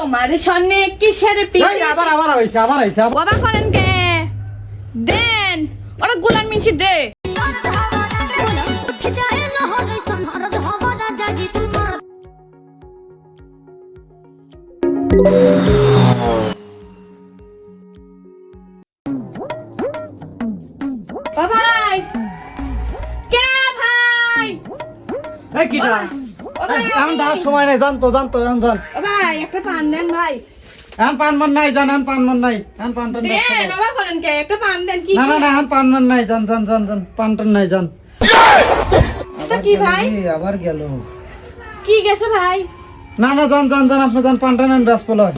তোমার সনে কিসের এই আবার হইছে বাবা করেন কে দেন ওরা গোলাম মিনছি দে ও ভাই কে ভাই এই কিটা ও ভাই এখন দাঁড়ার সময় নাই জান জান ও ভাই একটা পান দেন ভাই এখন পান মন নাই জান এখন পান মন নাই এখন পানটা নাই দেন বাবা করেন কে একটা পান দেন কি না এখন পান মন নাই জান পানটা নাই জান এটা কি ভাই আবার গেল কি গেছে ভাই না জান আপনি জান পানটা নেন ব্যস্ত লয়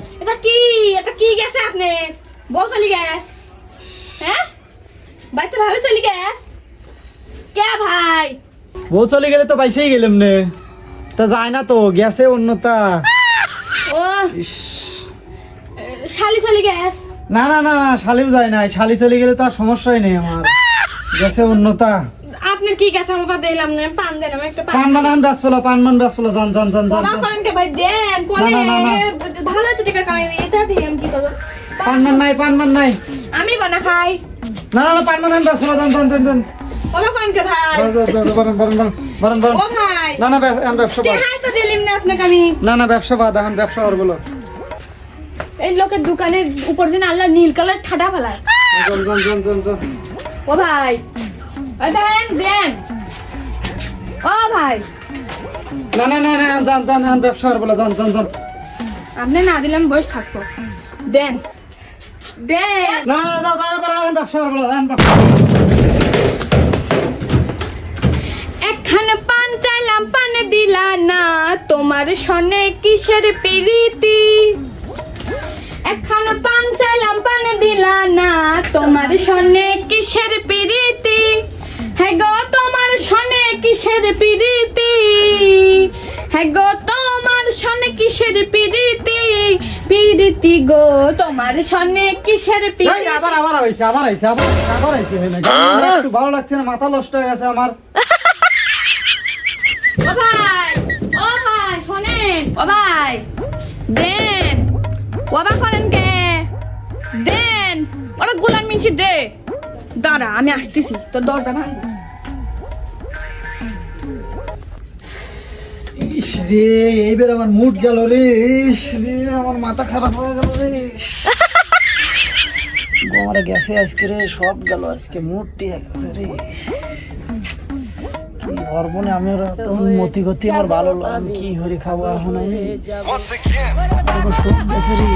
এটা কি গেছে আপনি বউ চলি গেছ হ্যাঁ ভাই তো ভাবে চলি গেছ কে ভাই বউ চলে গেলে তো বাইসেই গেলাম নে তা যায় না তো গেছে অন্যতা ও শালি চলি গেছ না শালিও যায় নাই শালি চলে গেলে তো আর সমস্যাই নেই আমার গেছে অন্যতা আপনার কি গেছে আমরা দিলাম না পান দেন আমি একটা পান বানান ব্যস্ত জান বাবা করেন কে ভাই দেন কোনে না। ভালো তো টিকা খাই এটা দিম কি করব পান মান নাই আমি বানা খাই না পান বানান ব্যস্ত জান বাবা করেন কে ভাই বরং ও ভাই না ব্যবসা কে বাদ হাই তো দিলিম না আপনাকে আমি না ব্যবসা বাদ এখন ব্যবসা আর বলো এই লোকের দোকানের উপর দিন আল্লাহ নীল কালার ঠাডা ফেলায় জান ও ভাই দেন ও ভাই না জান এখন ব্যবসা আর বলো জান আপনি না দিলে আমি বসে থাকবো দেন না এখন ব্যবসা আর বলো একখান পান চাইলাম পানে দিলা না তোমার সনে কিসের প্রীতি একখান পান চাইলাম পানে দিলা না তোমার সনে কিসের প্রীতি হে গো তোমার সনে কিসের প্রীতি হে গো তোমার সনে কিসের প্রীতি গো তোমার সনে কিসের এই প্রীতি আবার হইছে একটু ভালো লাগছে না মাথা নষ্ট হয়ে গেছে আমার ও ভাই শোনেন ও ভাই দেন বাবা করেন কে দেন ওরা গোলাম মিনছি দে দাঁড়া আমি আসতেছি তোর দরজা ভাঙবো ইস রে এইবার আমার মুড গেল রে ইস রে আমার মাথা খারাপ হয়ে গেল রে আমার গেছে আজকে রে সব গেল আজকে মুডটি গেছে রে কি হরমোনে আমি মতি গতি আমার ভালো লাগে কি হরি খাবো এখন আমি সব গেছে রে